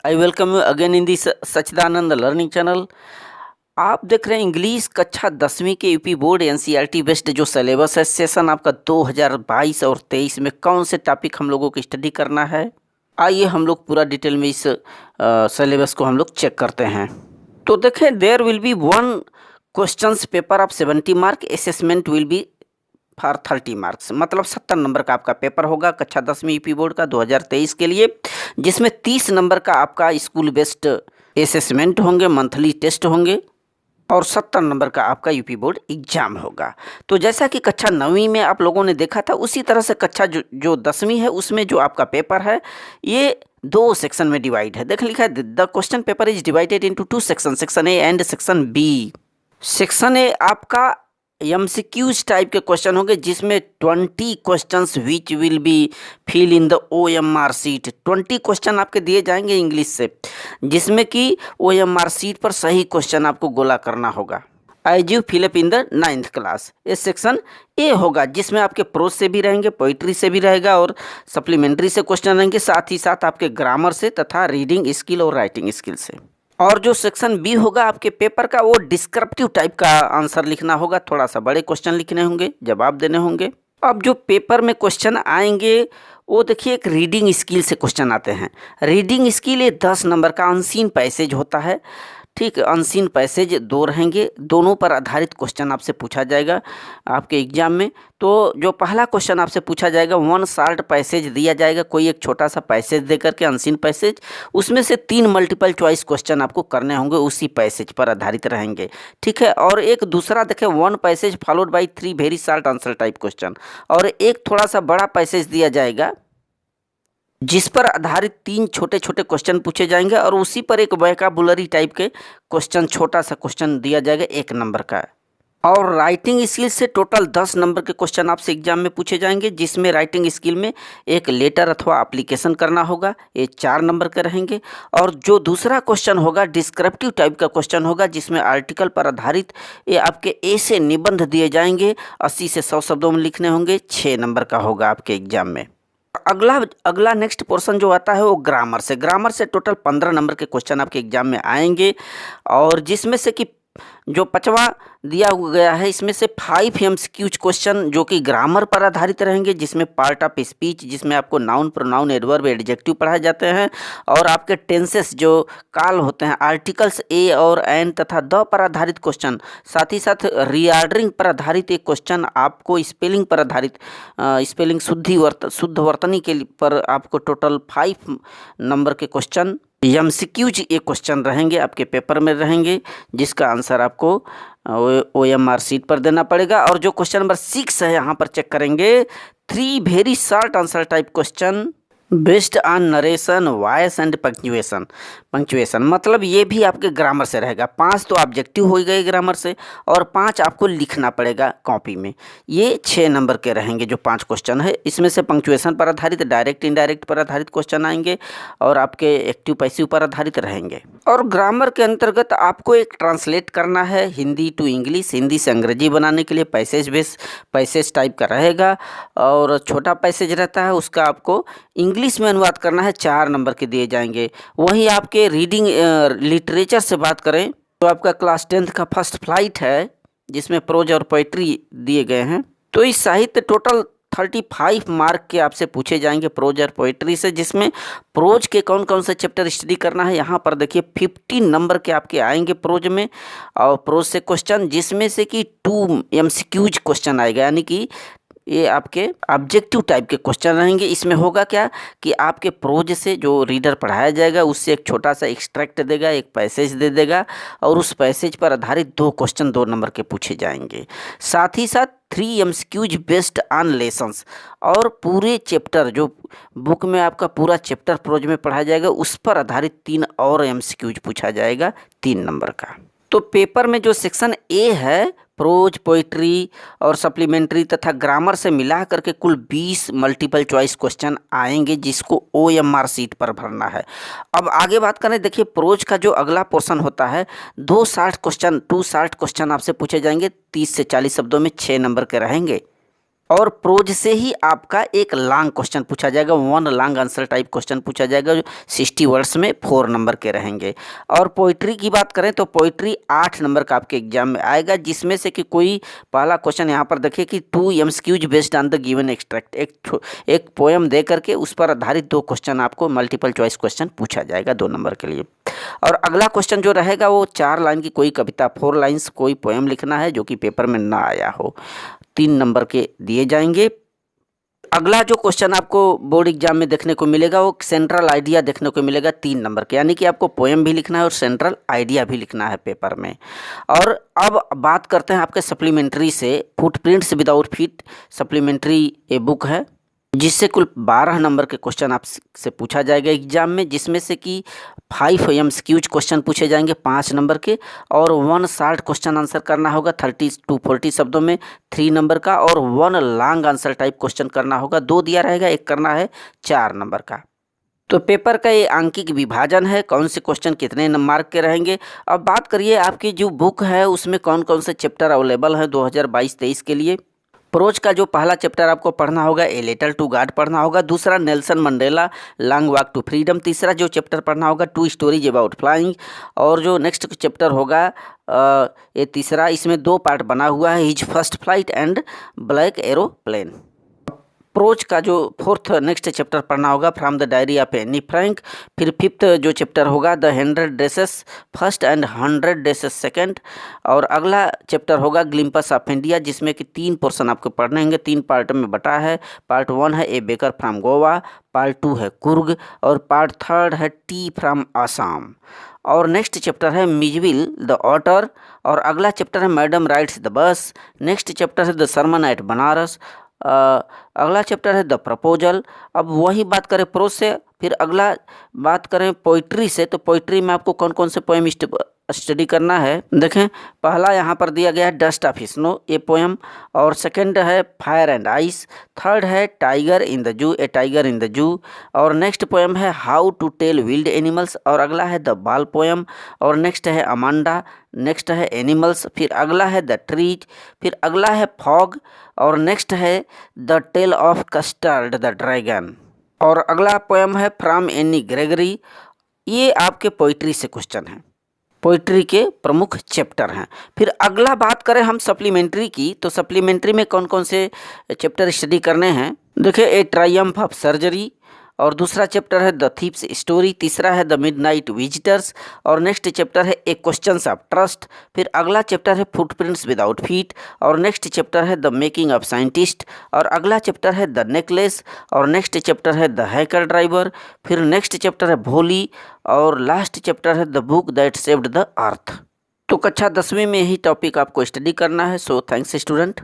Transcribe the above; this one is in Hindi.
I welcome you again in the Sachchidanand learning channel. आप देख रहे हैं इंग्लिश कक्षा 10वीं के यूपी बोर्ड एनसीईआरटी बेस्ड जो सिलेबस है। सेशन आपका 2022 और 23 में कौन से टॉपिक हम लोगों को स्टडी करना है, आइए हम लोग पूरा डिटेल में इस सिलेबस को हम लोग चेक करते हैं। तो देखें, there will be one questions paper of 70 mark, assessment will be for 30 marks, मतलब 70 नंबर का आपका पेपर होगा कक्षा 10वीं यूपी बोर्ड का 2023 के लिए, जिसमें 30 नंबर का आपका स्कूल बेस्ड असेसमेंट होंगे, मंथली टेस्ट होंगे और 70 नंबर का आपका यूपी बोर्ड एग्जाम होगा। तो जैसा कि कक्षा 9वीं में आप लोगों ने देखा था, उसी तरह से कक्षा जो 10वीं है उसमें जो आपका पेपर है ये दो सेक्शन में डिवाइड है। देख लिखा है the question paper is divided into two section, section A and section B. Section A आपका एमसीक्यूज टाइप के क्वेश्चन होंगे, जिसमें 20 questions which will be fill in the OMR sheet. 20 question आपके दिए जाएंगे इंग्लिश से, जिसमें कि ओएमआर सीट पर सही क्वेश्चन आपको गोला करना होगा as you fill up in the 9th class. ये सेक्शन ए होगा, जिसमें आपके प्रोज से भी रहेंगे, पोइट्री से भी रहेगा और सप्लीमेंट्री से क्वेश्चन रहेंगे, साथ ही साथ आपके ग्रामर से तथा रीडिंग स्किल और राइटिंग स्किल से। और जो सेक्शन बी होगा आपके पेपर का, वो डिस्क्रिप्टिव टाइप का आंसर लिखना होगा, थोड़ा सा बड़े क्वेश्चन लिखने होंगे, जवाब देने होंगे। अब जो पेपर में क्वेश्चन आएंगे वो देखिए, एक रीडिंग स्किल से क्वेश्चन आते हैं। रीडिंग स्किल ये 10 नंबर का अनसीन पैसेज होता है, ठीक। अनसीन पैसेज दो रहेंगे, दोनों पर आधारित क्वेश्चन आपसे पूछा जाएगा आपके एग्जाम में। तो जो पहला क्वेश्चन आपसे पूछा जाएगा, वन शॉर्ट पैसेज दिया जाएगा, कोई एक छोटा सा पैसेज दे करके अनसीन पैसेज, उसमें से 3 मल्टीपल चॉइस क्वेश्चन आपको करने होंगे, उसी पैसेज पर आधारित रहेंगे, ठीक है। और एक दूसरा देखें, one passage followed by 3 very short answer type question, और एक थोड़ा सा बड़ा पैसेज दिया जाएगा जिस पर आधारित 3 छोटे छोटे क्वेश्चन पूछे जाएंगे, और उसी पर एक वोकैबुलरी टाइप के क्वेश्चन, छोटा सा क्वेश्चन दिया जाएगा 1 नंबर का। और राइटिंग स्किल से टोटल 10 नंबर के क्वेश्चन आपसे एग्जाम में पूछे जाएंगे, जिसमें राइटिंग स्किल में एक लेटर अथवा एप्लीकेशन करना होगा, ये 4 नंबर के रहेंगे। और जो दूसरा क्वेश्चन होगा डिस्क्रिप्टिव टाइप का क्वेश्चन होगा, जिसमें आर्टिकल पर आधारित ये आपके ऐसे निबंध दिए जाएंगे, 80 से 100 शब्दों में लिखने होंगे, 6 नंबर का होगा आपके एग्जाम में। अगला नेक्स्ट पोर्शन जो आता है वो ग्रामर से। ग्रामर से टोटल 15 नंबर के क्वेश्चन आपके एग्जाम में आएंगे, और जिसमें से कि जो 5वां दिया गया है, इसमें से 5 एमसीक्यूज क्वेश्चन जो कि ग्रामर पर आधारित रहेंगे, जिसमें पार्ट ऑफ स्पीच, जिसमें आपको नाउन, प्रोनाउन, एडवर्ब, एडजेक्टिव पढ़ाए जाते हैं, और आपके टेंसेस जो काल होते हैं, आर्टिकल्स ए और एन तथा द पर आधारित क्वेश्चन, साथ ही साथ रीऑर्डरिंग पर आधारित एक क्वेश्चन, आपको स्पेलिंग पर आधारित स्पेलिंग शुद्ध वर्तनी के पर आपको टोटल 5 नंबर के क्वेश्चन एमसीक्यूज एक क्वेश्चन रहेंगे आपके पेपर में रहेंगे, जिसका आंसर आपको ओएमआर सीट पर देना पड़ेगा। और जो क्वेश्चन नंबर 6 है, यहाँ पर चेक करेंगे 3 very short answer type question based on narration, voice and punctuation, मतलब ये भी आपके ग्रामर से रहेगा। 5 तो ऑब्जेक्टिव हो गए ग्रामर से, और 5 आपको लिखना पड़ेगा कॉपी में। ये 6 नंबर के रहेंगे जो 5 क्वेश्चन है। इसमें से पंक्चुएशन पर आधारित, डायरेक्ट इनडायरेक्ट पर आधारित क्वेश्चन आएंगे, और आपके एक्टिव पैसिव पर आधारित रहेंगे। और ग्रामर के अंतर्गत आपको एक ट्रांसलेट करना है हिंदी टू इंग्लिश, हिंदी से अंग्रेजी बनाने के लिए पैसेज टाइप का रहेगा, और छोटा पैसेज रहता है उसका आपको इंग्लिश में अनुवाद करना है, 4 नंबर के दिए जाएंगे। वहीं आपके रीडिंग लिटरेचर से बात करें तो आपका क्लास 10th का फर्स्ट फ्लाइट है, जिसमें प्रोज और पोइट्री दिए गए हैं। तो इस साहित्य टोटल 35 मार्क के आपसे पूछे जाएंगे प्रोज और पोइट्री से, जिसमें प्रोज के कौन कौन से चैप्टर स्टडी करना है, यहाँ पर देखिए 50 नंबर के आपके आएंगे प्रोज में, और प्रोज से क्वेश्चन, जिसमें से कि 2 एमसीक्यूज क्वेश्चन आएगा, यानी कि ये आपके ऑब्जेक्टिव टाइप के क्वेश्चन रहेंगे। इसमें होगा क्या कि आपके प्रोज से जो रीडर पढ़ाया जाएगा उससे एक छोटा सा एक्सट्रैक्ट देगा, एक पैसेज दे देगा, और उस पैसेज पर आधारित 2 क्वेश्चन 2 नंबर के पूछे जाएंगे। साथ ही साथ 3 एमसीक्यूज बेस्ड ऑन लेसन्स, और पूरे चैप्टर जो बुक में आपका पूरा चैप्टर प्रोज में पढ़ाया जाएगा, उस पर आधारित 3 और एमसीक्यूज पूछा जाएगा 3 नंबर का। तो पेपर में जो सेक्शन ए है, प्रोज, पोइट्री और सप्लीमेंट्री तथा ग्रामर से मिला करके कुल 20 मल्टीपल चॉइस क्वेश्चन आएंगे, जिसको ओएमआर सीट पर भरना है। अब आगे बात करें, देखिए प्रोज का जो अगला पोर्शन होता है, 2 शॉर्ट क्वेश्चन आपसे पूछे जाएंगे, 30 से 40 शब्दों में, 6 नंबर के रहेंगे। और प्रोज से ही आपका एक लॉन्ग क्वेश्चन पूछा जाएगा, one long answer type question पूछा जाएगा जो 60 वर्ड्स में 4 नंबर के रहेंगे। और पोइट्री की बात करें तो पोइट्री 8 नंबर का आपके एग्जाम में आएगा, जिसमें से कि कोई पहला क्वेश्चन यहाँ पर देखिए कि 2 MCQs based on the given extract, एक पोएम दे करके उस पर आधारित 2 क्वेश्चन आपको मल्टीपल चॉइस क्वेश्चन पूछा जाएगा 2 नंबर के लिए। और अगला क्वेश्चन जो रहेगा वो 4 लाइन की कोई कविता, 4 लाइन्स कोई पोएम लिखना है जो कि पेपर में ना आया हो, 3 नंबर के दिए जाएंगे। अगला जो क्वेश्चन आपको बोर्ड एग्जाम में देखने को मिलेगा वो सेंट्रल आइडिया देखने को मिलेगा 3 नंबर के, यानी कि आपको पोएम भी लिखना है और सेंट्रल आइडिया भी लिखना है पेपर में। और अब बात करते हैं आपके सप्लीमेंट्री से, फुटप्रिंट्स विदाउट फीट सप्लीमेंट्री ये बुक है जिससे कुल 12 नंबर के क्वेश्चन आपसे पूछा जाएगा एग्जाम में, जिसमें से कि 5 MCQs क्वेश्चन पूछे जाएंगे 5 नंबर के, और 1 शॉर्ट क्वेश्चन आंसर करना होगा 30 to 40 शब्दों में 3 नंबर का, और 1 लॉन्ग आंसर टाइप क्वेश्चन करना होगा, 2 दिया रहेगा, एक करना है 4 नंबर का। तो पेपर का ये आंकिक विभाजन है, कौन से क्वेश्चन कितने मार्क के रहेंगे। अब बात करिए आपकी जो बुक है उसमें कौन कौन से चैप्टर अवेलेबल हैं 2022-23 के लिए। प्रोज का जो पहला चैप्टर आपको पढ़ना होगा ए लेटर टू गॉड पढ़ना होगा, दूसरा Nelson Mandela long walk to freedom, तीसरा जो चैप्टर पढ़ना होगा 2 स्टोरीज अबाउट फ्लाइंग, और जो नेक्स्ट चैप्टर होगा ये तीसरा, इसमें 2 पार्ट बना हुआ है, his first flight and black aeroplane. Prose का जो 4th नेक्स्ट चैप्टर पढ़ना होगा from the diary of Anne Frank, फिर 5th जो चैप्टर होगा the 100 dresses first and 100 dresses second, और अगला चैप्टर होगा ग्लिम्पस ऑफ इंडिया, जिसमें कि 3 पोर्शन आपको पढ़ने होंगे, 3 पार्ट में बटा है। पार्ट 1 है ए बेकर फ्रॉम गोवा, पार्ट 2 है कुर्ग, और पार्ट 3 है टी फ्रॉम आसाम। और नेक्स्ट चैप्टर है मिजविल द ऑटर, और अगला चैप्टर है madam rides the bus, next chapter है द सरमन एट बनारस, अगला चैप्टर है द प्रपोजल। अब वही बात करें प्रोज से, फिर अगला बात करें पोइट्री से, तो पोइट्री में आपको कौन कौन से पोएम स्टडी करना है। देखें पहला यहाँ पर दिया गया है डस्ट ऑफ स्नो ये पोएम, और सेकंड है फायर एंड आइस, थर्ड है tiger in the zoo a tiger in the zoo, और नेक्स्ट पोएम है how to tell wild animals, और अगला है द बाल पोएम, और नेक्स्ट है अमांडा, नेक्स्ट है एनिमल्स, फिर अगला है द ट्रीज, फिर अगला है फॉग, और नेक्स्ट है the tale of custard the dragon, और अगला पोएम है फ्रॉम एनी ग्रेगरी। ये आपके पोइट्री से क्वेश्चन हैं, पोइट्री के प्रमुख चैप्टर हैं। फिर अगला बात करें हम सप्लीमेंट्री की, तो सप्लीमेंट्री में कौन कौन से चैप्टर स्टडी करने हैं। देखिए ए ट्रायम्फ ऑफ सर्जरी, और दूसरा चैप्टर है द थीप्स स्टोरी, तीसरा है द मिडनाइट विजिटर्स, और नेक्स्ट चैप्टर है ए क्वेश्चंस ऑफ ट्रस्ट, फिर अगला चैप्टर है फुटप्रिंट्स विदाउट फीट, और नेक्स्ट चैप्टर है द मेकिंग ऑफ साइंटिस्ट, और अगला चैप्टर है द नेकलेस, और नेक्स्ट चैप्टर है द हैकर ड्राइवर, फिर नेक्स्ट चैप्टर है भोली, और लास्ट चैप्टर है the book that saved the earth. तो कक्षा 10वीं में यही टॉपिक आपको स्टडी करना है। So thanks student.